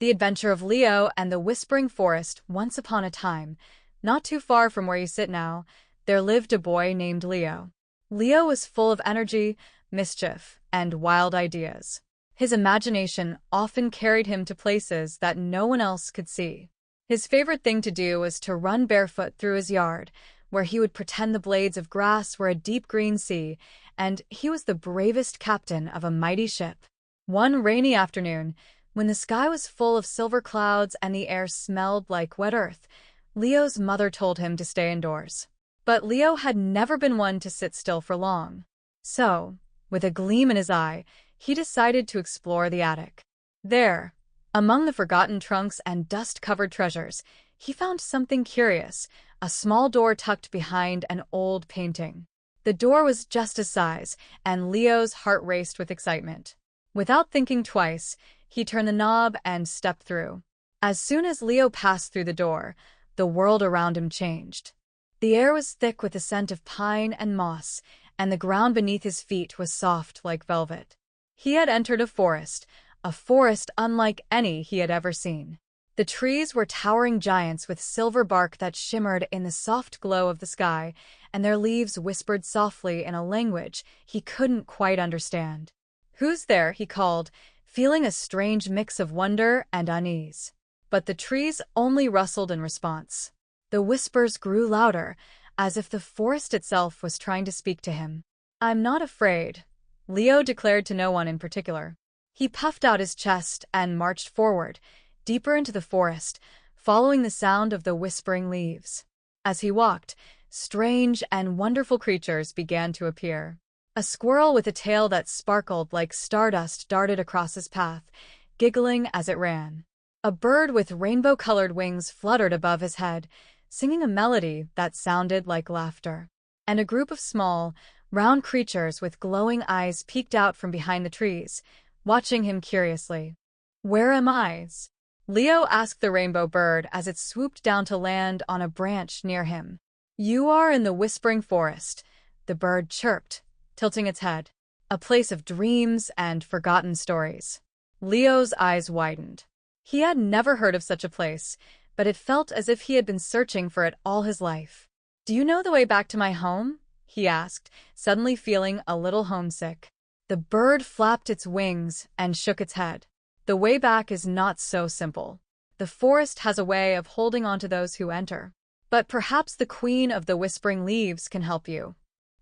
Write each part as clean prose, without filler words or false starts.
The Adventure of Leo and the Whispering Forest. Once upon a time, not too far from where you sit now, there lived a boy named Leo. Leo was full of energy, mischief, and wild ideas. His imagination often carried him to places that no one else could see. His favorite thing to do was to run barefoot through his yard, where he would pretend the blades of grass were a deep green sea, and he was the bravest captain of a mighty ship. One rainy afternoon, when the sky was full of silver clouds and the air smelled like wet earth, Leo's mother told him to stay indoors. But Leo had never been one to sit still for long. So, with a gleam in his eye, he decided to explore the attic. There, among the forgotten trunks and dust-covered treasures, he found something curious, a small door tucked behind an old painting. The door was just his size, and Leo's heart raced with excitement. Without thinking twice, he turned the knob and stepped through. As soon as Leo passed through the door, the world around him changed. The air was thick with the scent of pine and moss, and the ground beneath his feet was soft like velvet. He had entered a forest unlike any he had ever seen. The trees were towering giants with silver bark that shimmered in the soft glow of the sky, and their leaves whispered softly in a language he couldn't quite understand. "Who's there?" he called, feeling a strange mix of wonder and unease. But the trees only rustled in response. The whispers grew louder, as if the forest itself was trying to speak to him. "I'm not afraid," Leo declared to no one in particular. He puffed out his chest and marched forward, deeper into the forest, following the sound of the whispering leaves. As he walked, strange and wonderful creatures began to appear. A squirrel with a tail that sparkled like stardust darted across his path, giggling as it ran. A bird with rainbow-colored wings fluttered above his head, singing a melody that sounded like laughter. And a group of small, round creatures with glowing eyes peeked out from behind the trees, watching him curiously. "Where am I?" Leo asked the rainbow bird as it swooped down to land on a branch near him. "You are in the Whispering Forest," the bird chirped, tilting its head. "A place of dreams and forgotten stories." Leo's eyes widened. He had never heard of such a place, but it felt as if he had been searching for it all his life. "Do you know the way back to my home?" he asked, suddenly feeling a little homesick. The bird flapped its wings and shook its head. "The way back is not so simple. The forest has a way of holding on to those who enter. But perhaps the Queen of the Whispering Leaves can help you."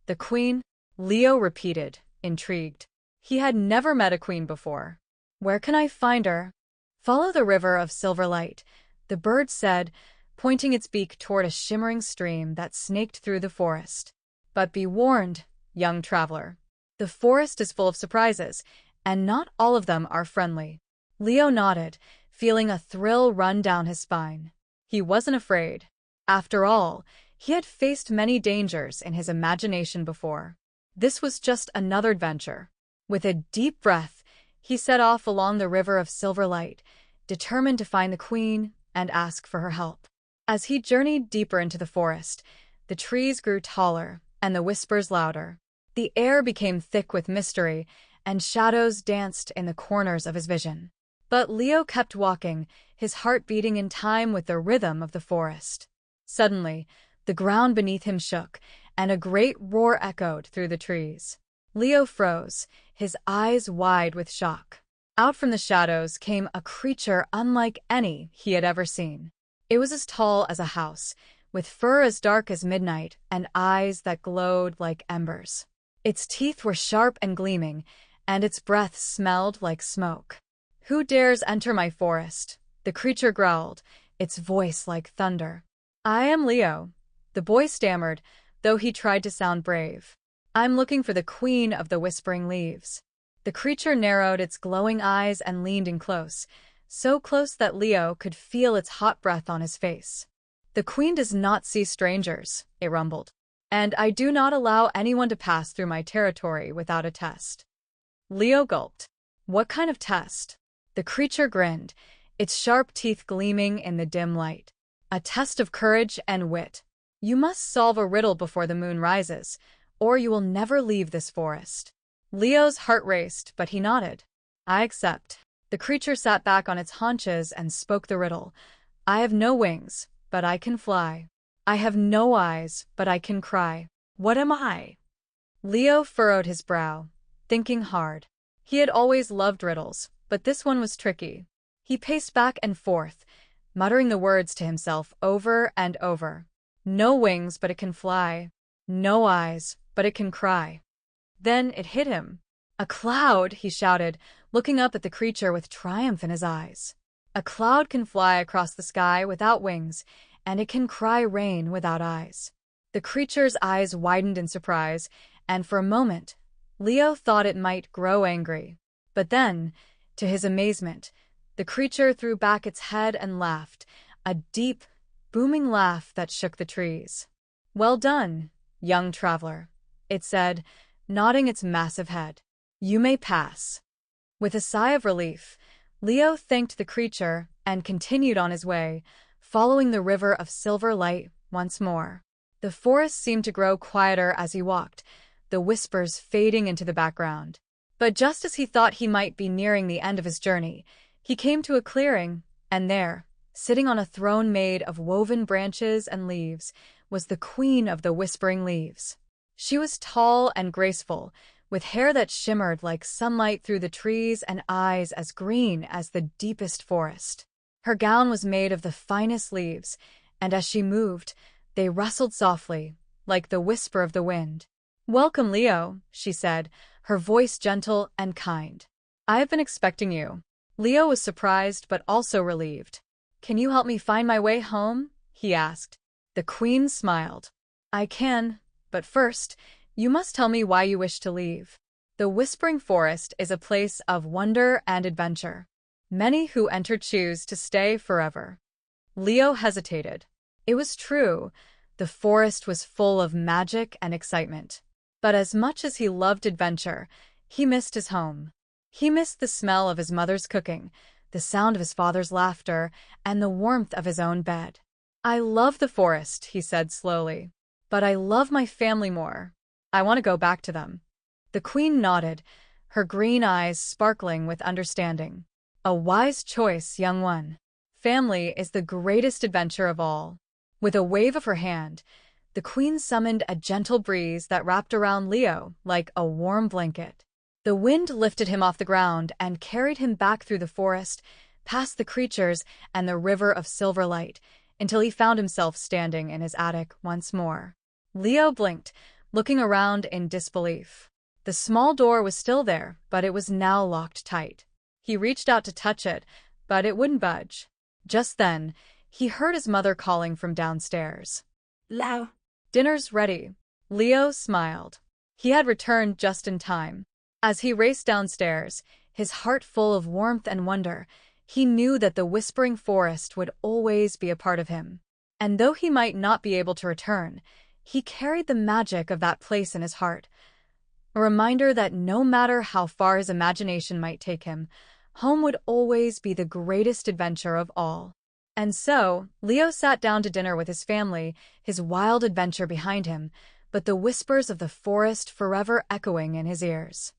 "The Queen?" Leo repeated, intrigued. He had never met a queen before. "Where can I find her?" "Follow the river of silver light," the bird said, pointing its beak toward a shimmering stream that snaked through the forest. "But be warned, young traveler. The forest is full of surprises, and not all of them are friendly." Leo nodded, feeling a thrill run down his spine. He wasn't afraid. After all, he had faced many dangers in his imagination before. This was just another adventure. With a deep breath, he set off along the river of silver light, determined to find the queen and ask for her help. As he journeyed deeper into the forest, the trees grew taller and the whispers louder. The air became thick with mystery, and shadows danced in the corners of his vision. But Leo kept walking, his heart beating in time with the rhythm of the forest. Suddenly, the ground beneath him shook, and a great roar echoed through the trees. Leo froze, his eyes wide with shock. Out from the shadows came a creature unlike any he had ever seen. It was as tall as a house, with fur as dark as midnight and eyes that glowed like embers. Its teeth were sharp and gleaming, and its breath smelled like smoke. "Who dares enter my forest?" the creature growled, its voice like thunder. "I am Leo," the boy stammered, though he tried to sound brave. "I'm looking for the Queen of the Whispering Leaves." The creature narrowed its glowing eyes and leaned in close, so close that Leo could feel its hot breath on his face. "The Queen does not see strangers," it rumbled. "And I do not allow anyone to pass through my territory without a test." Leo gulped. "What kind of test?" The creature grinned, its sharp teeth gleaming in the dim light. "A test of courage and wit. You must solve a riddle before the moon rises, or you will never leave this forest." Leo's heart raced, but he nodded. "I accept." The creature sat back on its haunches and spoke the riddle. I have no wings, but I can fly. I have no eyes, but I can cry. What am I? Leo furrowed his brow, thinking hard. He had always loved riddles, but this one was tricky. He paced back and forth, muttering the words to himself over and over. No wings, but it can fly. No eyes, but it can cry. Then it hit him. A cloud, he shouted, looking up at the creature with triumph in his eyes. A cloud can fly across the sky without wings, and it can cry rain without eyes. The creature's eyes widened in surprise, and for a moment, Leo thought it might grow angry. But then, to his amazement, the creature threw back its head and laughed, a deep, booming laugh that shook the trees. Well done, young traveler, it said, nodding its massive head. You may pass. With a sigh of relief, Leo thanked the creature and continued on his way, following the river of silver light once more. The forest seemed to grow quieter as he walked, the whispers fading into the background. But just as he thought he might be nearing the end of his journey, he came to a clearing, and there, sitting on a throne made of woven branches and leaves, was the queen of the whispering leaves. She was tall and graceful, with hair that shimmered like sunlight through the trees and eyes as green as the deepest forest. Her gown was made of the finest leaves, and as she moved, they rustled softly, like the whisper of the wind. Welcome, Leo, she said, her voice gentle and kind. I have been expecting you. Leo was surprised but also relieved. Can you help me find my way home? He asked. The queen smiled. I can, but first, you must tell me why you wish to leave. The Whispering Forest is a place of wonder and adventure. Many who enter choose to stay forever. Leo hesitated. It was true, the forest was full of magic and excitement. But as much as he loved adventure, he missed his home. He missed the smell of his mother's cooking, the sound of his father's laughter, and the warmth of his own bed. I love the forest, he said slowly, but I love my family more. I want to go back to them. The queen nodded, her green eyes sparkling with understanding. A wise choice, young one. Family is the greatest adventure of all. With a wave of her hand, the queen summoned a gentle breeze that wrapped around Leo like a warm blanket. The wind lifted him off the ground and carried him back through the forest, past the creatures and the river of silver light, until he found himself standing in his attic once more. Leo blinked, looking around in disbelief. The small door was still there, but it was now locked tight. He reached out to touch it, but it wouldn't budge. Just then, he heard his mother calling from downstairs. Leo. Dinner's ready. Leo smiled. He had returned just in time. As he raced downstairs, his heart full of warmth and wonder, he knew that the Whispering Forest would always be a part of him. And though he might not be able to return, he carried the magic of that place in his heart, a reminder that no matter how far his imagination might take him, home would always be the greatest adventure of all. And so, Leo sat down to dinner with his family, his wild adventure behind him, but the whispers of the forest forever echoing in his ears.